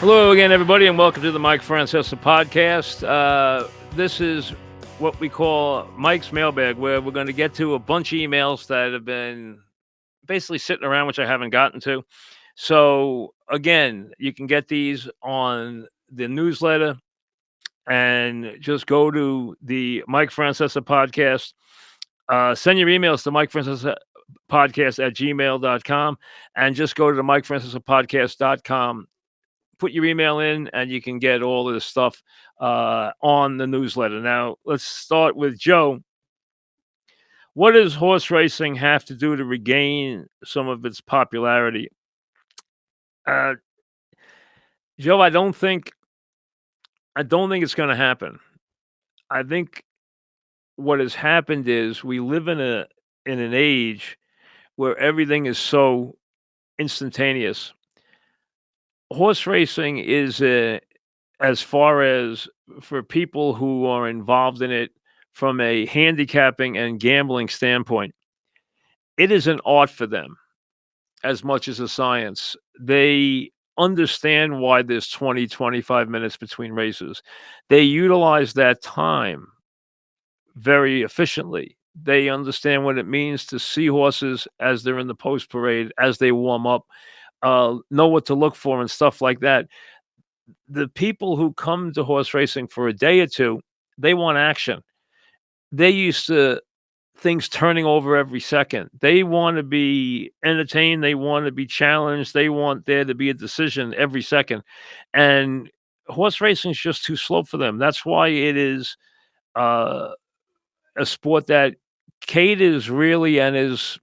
Hello again, everybody, and welcome to the Mike Francesa podcast. This is what we call Mike's Mailbag, where we're going to get to a bunch of emails that have been basically sitting around, which I haven't gotten to. So, again, you can get these on the newsletter and just go to the Mike Francesa podcast. Send your emails to Mike Francesa podcast at gmail.com and just go to the Mike Francesa podcast.com. Put your email in and you can get all of this stuff on the newsletter. Now, let's start with Joe. What does horse racing have to do to regain some of its popularity? Uh, Joe, I don't think it's going to happen. I think what has happened is we live in an age where everything is so instantaneous. Horse racing is as far as for people who are involved in it from a handicapping and gambling standpoint, it is an art for them as much as a science. They understand why there's 20, 25 minutes between races. They utilize that time very efficiently. They understand what it means to see horses as they're in the post parade, as they warm up, know what to look for and stuff like that. The people who come to horse racing for a day or two, they want action. They used to things turning over every second. They want to be entertained. They want to be challenged. They want there to be a decision every second. And horse racing is just too slow for them. That's why it is a sport that Kate is really and is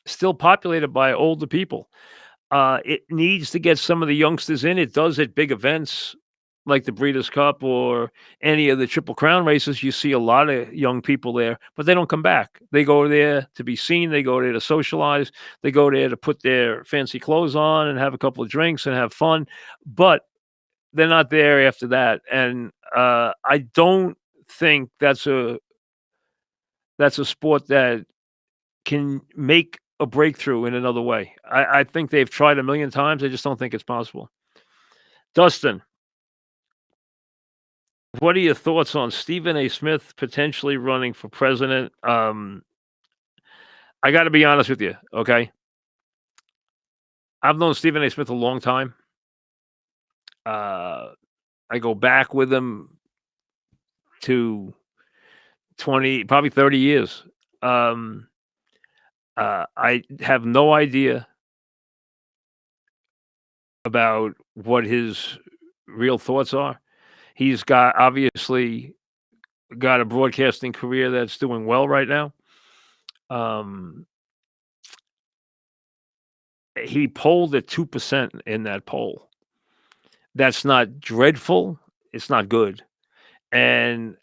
still populated by older people. It needs to get some of the youngsters in. It does at big events like the Breeders' Cup or any of the Triple Crown races. You see a lot of young people there, but they don't come back. They go there to be seen. They go there to socialize. They go there to put their fancy clothes on and have a couple of drinks and have fun. But they're not there after that. And I don't think that's a sport that can make a breakthrough in another way. I think they've tried a million times. I just don't think it's possible. Dustin, what are your thoughts on Stephen A. Smith potentially running for president? I got to be honest with you, okay? I've known Stephen A. Smith a long time. I go back with him to 20, probably 30 years. I have no idea about what his real thoughts are. He's obviously got a broadcasting career that's doing well right now. He polled at 2% in that poll. That's not dreadful. It's not good. And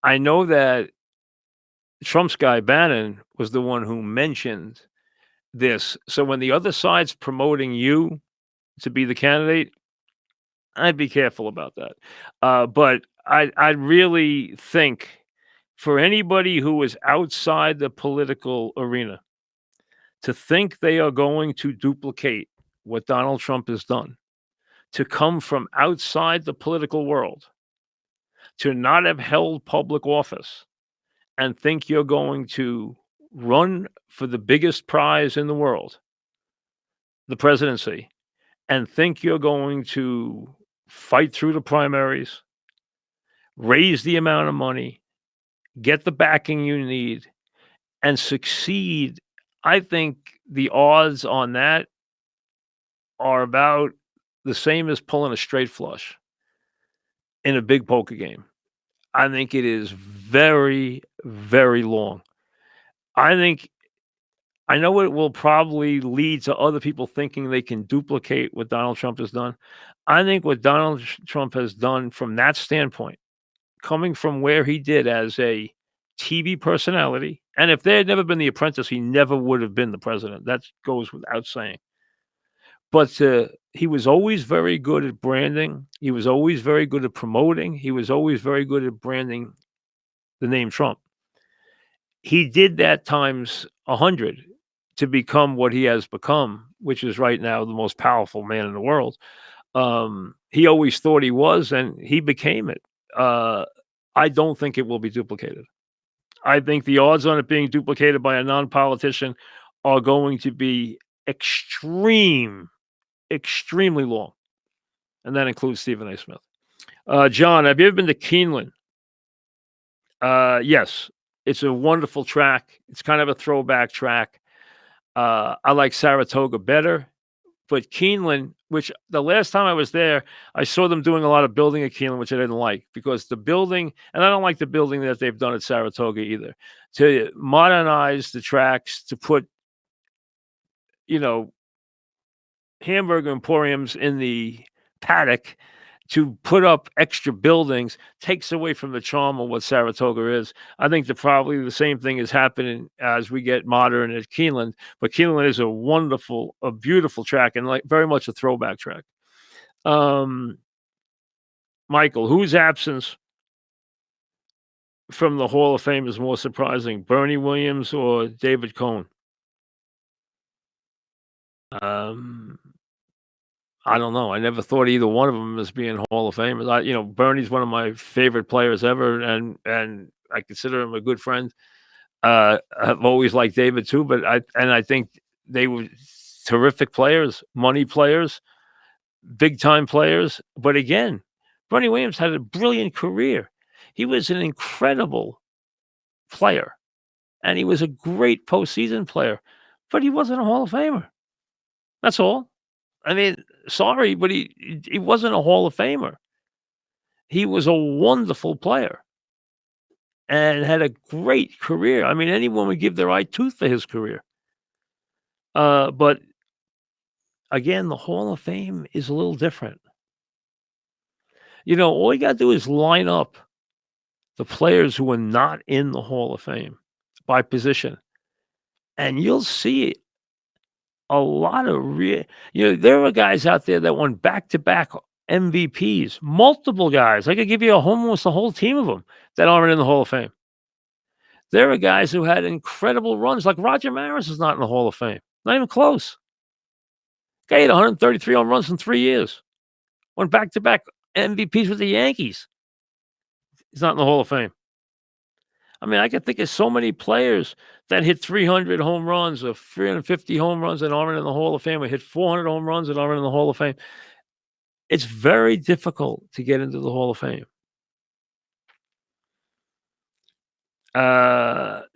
I know that Trump's guy Bannon was the one who mentioned this. So when the other side's promoting you to be the candidate, I'd be careful about that. But I really think for anybody who is outside the political arena to think they are going to duplicate what Donald Trump has done, to come from outside the political world, to not have held public office and think you're going to run for the biggest prize in the world, the presidency, and think you're going to fight through the primaries, raise the amount of money, get the backing you need, and succeed. I think the odds on that are about the same as pulling a straight flush in a big poker game. I think it is very, very long. I know it will probably lead to other people thinking they can duplicate what Donald Trump has done. I think what Donald Trump has done from that standpoint, coming from where he did as a TV personality, and if there had never been The Apprentice, he never would have been the president. That goes without saying. But he was always very good at branding. He was always very good at promoting. He was always very good at branding the name Trump. He did that times 100 to become what he has become, which is right now the most powerful man in the world. He always thought he was, and he became it. Uh, I don't think it will be duplicated. I think the odds on it being duplicated by a non-politician are going to be extremely long, and that includes Stephen A. Smith. John, have you ever been to Keeneland? Yes, it's a wonderful track. It's kind of a throwback track. I like Saratoga better, but Keeneland, which the last time I was there, I saw them doing a lot of building at Keeneland, which I didn't like because the building, and I don't like the building that they've done at Saratoga either. To modernize the tracks, to put, you know, hamburger emporiums in the paddock, to put up extra buildings takes away from the charm of what Saratoga is. I think that probably the same thing is happening as we get modern at Keeneland, but Keeneland is a beautiful track and like very much a throwback track. Um, Michael, whose absence from the Hall of Fame is more surprising, Bernie Williams or David Cohn? Um, I don't know. I never thought either one of them as being Hall of Famers. Bernie's one of my favorite players ever, and I consider him a good friend. I've always liked David too, but I think they were terrific players, money players, big time players. But again, Bernie Williams had a brilliant career. He was an incredible player, and he was a great postseason player, but he wasn't a Hall of Famer. That's all. I mean, sorry, but he wasn't a Hall of Famer. He was a wonderful player and had a great career. I mean, anyone would give their right tooth for his career. But again, the Hall of Fame is a little different. All you got to do is line up the players who are not in the Hall of Fame by position, and you'll see a lot of there are guys out there that won back-to-back MVPs, multiple guys. I could give you almost a whole team of them that aren't in the Hall of Fame. There are guys who had incredible runs, like Roger Maris is not in the Hall of Fame. Not even close. Guy had 133 home runs in 3 years. Won back-to-back MVPs with the Yankees. He's not in the Hall of Fame. I mean, I can think of so many players that hit 300 home runs or 350 home runs and aren't in the Hall of Fame, or hit 400 home runs and aren't in the Hall of Fame. It's very difficult to get into the Hall of Fame.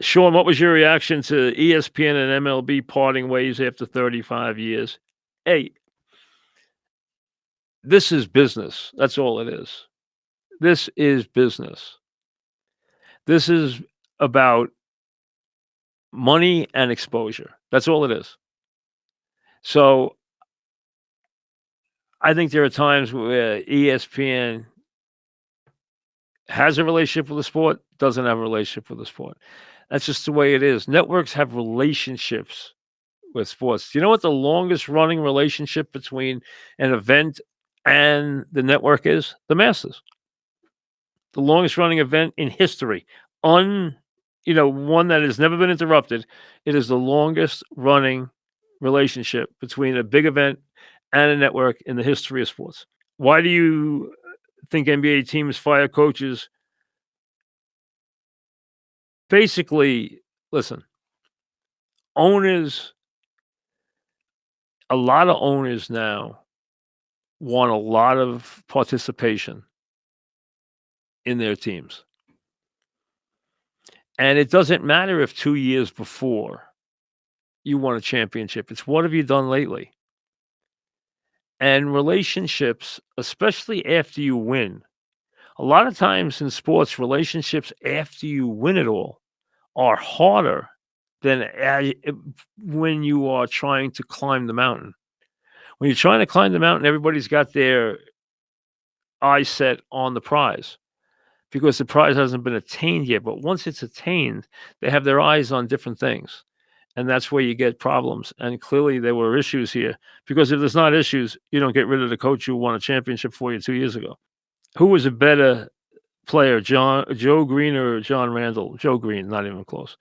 Sean, what was your reaction to ESPN and MLB parting ways after 35 years? Hey, this is business. That's all it is. This is business. This is about money and exposure. That's all it is. So I think there are times where ESPN has a relationship with the sport, doesn't have a relationship with the sport. That's just the way it is. Networks have relationships with sports. Do you know what the longest running relationship between an event and the network is? The Masters. The longest running event in history. One that has never been interrupted. It is the longest running relationship between a big event and a network in the history of sports. Why do you think NBA teams fire coaches? Basically, listen, a lot of owners now want a lot of participation in their teams. And it doesn't matter if 2 years before you won a championship. It's what have you done lately? And relationships, especially after you win, a lot of times in sports, relationships after you win it all are harder than when you are trying to climb the mountain. When you're trying to climb the mountain, everybody's got their eyes set on the prize because the prize hasn't been attained yet. But once it's attained, they have their eyes on different things. And that's where you get problems. And clearly there were issues here, because if there's not issues, you don't get rid of the coach who won a championship for you 2 years ago. Who was a better player, Joe Green or John Randall? Joe Green, not even close.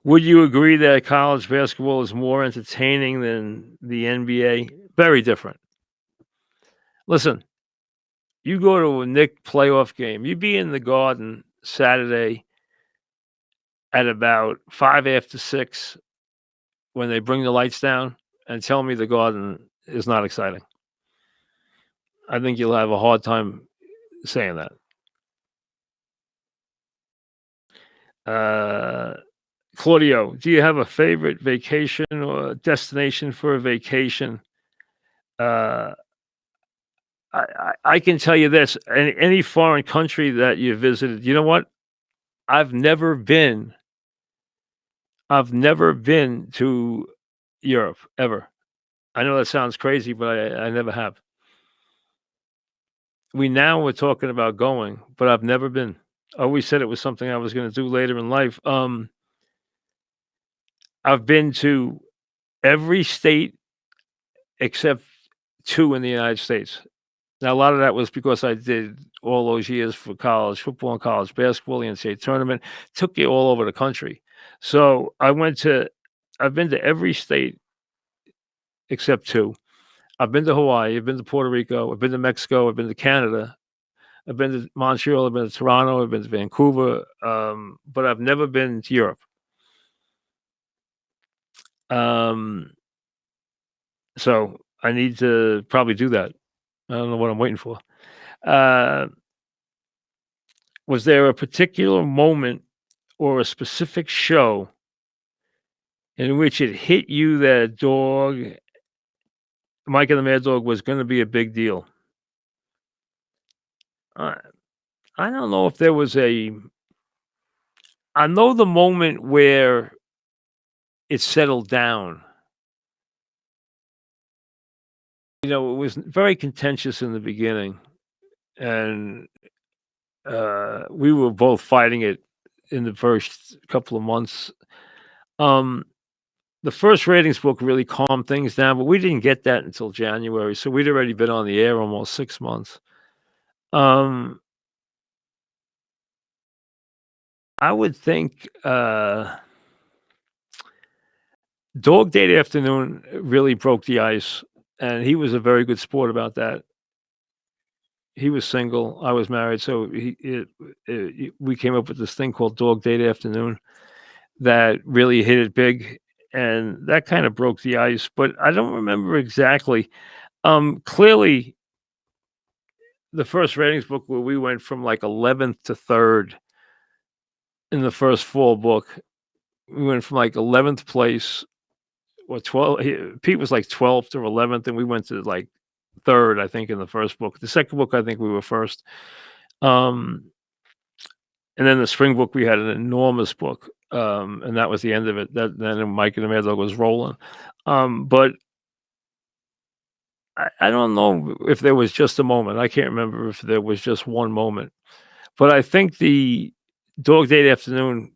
Would you agree that college basketball is more entertaining than the NBA? Very different. Listen, you go to a Knick playoff game, you'd be in the Garden Saturday at about 5 after 6 when they bring the lights down and tell me the Garden is not exciting. I think you'll have a hard time saying that. Claudio, do you have a favorite vacation or destination for a vacation? Uh, I can tell you this: any foreign country that you visited, you know what? I've never been. I've never been to Europe ever. I know that sounds crazy, but I never have. We now we're talking about going, but I've never been. I always said it was something I was going to do later in life. I've been to every state except 2 in the United States. Now, a lot of that was because I did all those years for college football and college basketball, the NCAA tournament, took you all over the country. So I've been to every state except 2. I've been to Hawaii, I've been to Puerto Rico, I've been to Mexico, I've been to Canada, I've been to Montreal, I've been to Toronto, I've been to Vancouver, but I've never been to Europe. Um, so I need to probably do that. I don't know what I'm waiting for. Uh, was there a particular moment or a specific show in which it hit you that dog, Mike and the Mad Dog, was going to be a big deal? Uh, I don't know if there was a. I know the moment where it settled down. You know, it was very contentious in the beginning, and we were both fighting it in the first couple of months. Um, the first ratings book really calmed things down, but we didn't get that until January, so we'd already been on the air almost 6 months. I would think Dog Date Afternoon really broke the ice, and he was a very good sport about that. He was single, I was married, so we came up with this thing called Dog Date Afternoon that really hit it big, and that kind of broke the ice. But I don't remember exactly. Clearly, the first ratings book where we went from like 11th to 3rd in the first full book, we went from like 11th place or 12. Pete was like 12th or 11th, and we went to like 3rd, I think, in the first book. The second book, I think we were first. And then the spring book, we had an enormous book, and that was the end of it. That then Mike and the Mad Dog was rolling. But I don't know if there was just a moment. I can't remember if there was just one moment. But I think the Dog Date Afternoon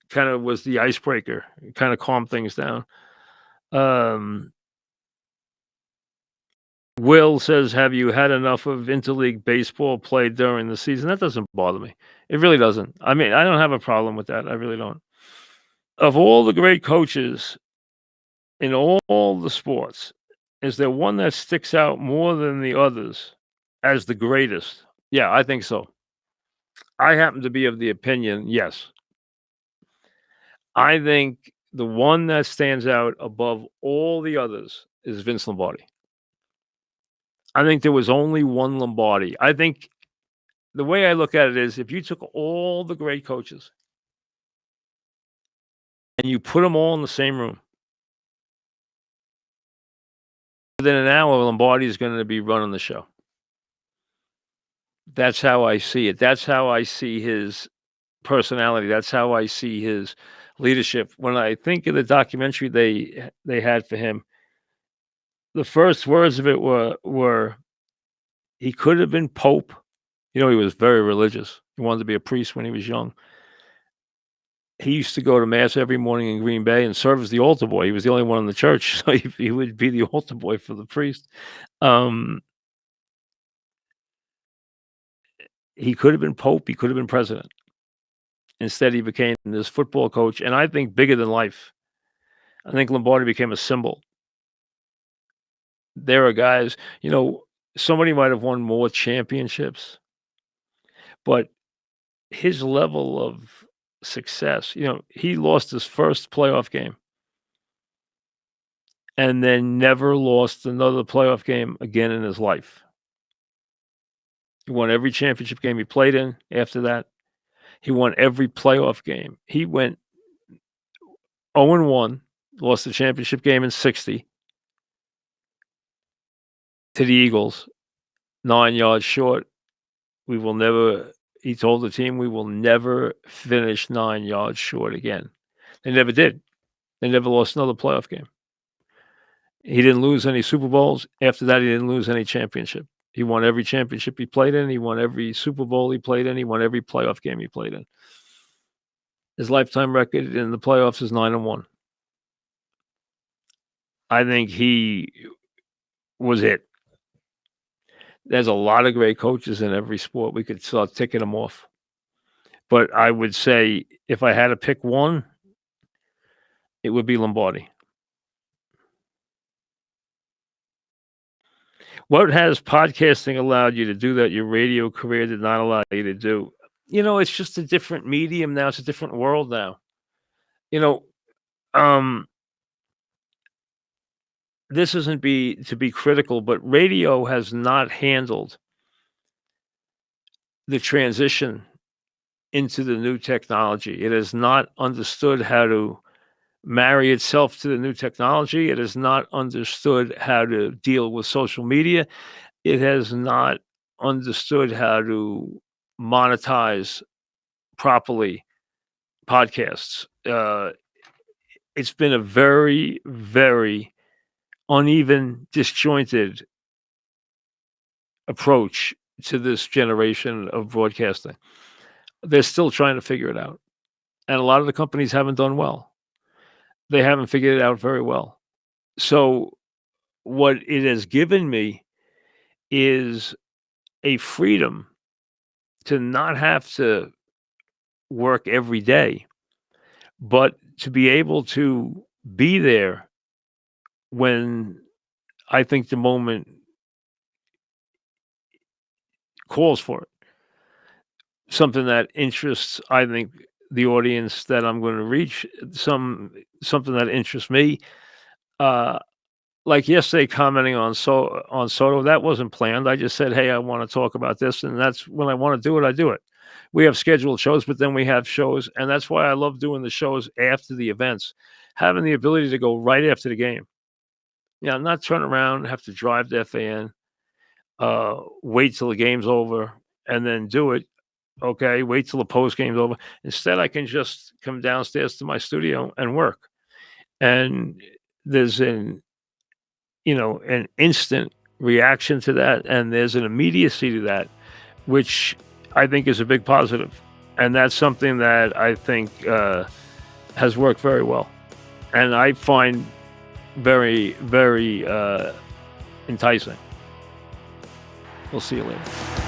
kind of was the icebreaker. It kind of calmed things down. Will says, "Have you had enough of interleague baseball played during the season?" That doesn't bother me. It really doesn't. I mean, I don't have a problem with that. I really don't. Of all the great coaches in all the sports, is there one that sticks out more than the others as the greatest? Yeah, I think so. I happen to be of the opinion, yes. I think the one that stands out above all the others is Vince Lombardi. I think there was only one Lombardi. I think the way I look at it is if you took all the great coaches and you put them all in the same room, within an hour, Lombardi is going to be running the show. That's how I see it. That's how I see his personality. That's how I see his leadership. When I think of the documentary they had for him, the first words of it were he could have been Pope. You know, he was very religious. He wanted to be a priest when he was young. He used to go to mass every morning in Green Bay and serve as the altar boy. He was the only one in the church, so he would be the altar boy for the priest. He could have been Pope. He could have been president. Instead, he became this football coach, and I think bigger than life. I think Lombardi became a symbol. There are guys, somebody might have won more championships, but his level of success, he lost his first playoff game and then never lost another playoff game again in his life. He won every championship game he played in after that. He won every playoff game. He went 0-1, lost the championship game in 60 to the Eagles, 9 yards short. He told the team, we will never finish 9 yards short again. They never did. They never lost another playoff game. He didn't lose any Super Bowls. After that, he didn't lose any championship. He won every championship he played in. He won every Super Bowl he played in. He won every playoff game he played in. His lifetime record in the playoffs is 9-1. I think he was it. There's a lot of great coaches in every sport. We could start ticking them off. But I would say if I had to pick one, it would be Lombardi. What has podcasting allowed you to do that your radio career did not allow you to do? It's just a different medium now. It's a different world now. This isn't to be critical, but radio has not handled the transition into the new technology. It has not understood how to marry itself to the new technology. It has not understood how to deal with social media. It has not understood how to monetize properly podcasts. It's been a very, very uneven, disjointed approach to this generation of broadcasting. They're still trying to figure it out. And a lot of the companies haven't done well. They haven't figured it out very well. So what it has given me is a freedom to not have to work every day, but to be able to be there when I think the moment calls for it. Something that interests, I think, the audience that I'm going to reach, something that interests me. Like yesterday, commenting on Soto, that wasn't planned. I just said, "Hey, I want to talk about this," and that's when I want to do it. I do it. We have scheduled shows, but then we have shows, and that's why I love doing the shows after the events, having the ability to go right after the game. Not turn around, have to drive to FAN, wait till the game's over, and then do it. Okay, wait till the post game's over. Instead, I can just come downstairs to my studio and work. And there's an instant reaction to that, and there's an immediacy to that, which I think is a big positive. And that's something that I think has worked very well. And I find very, very enticing. We'll see you later.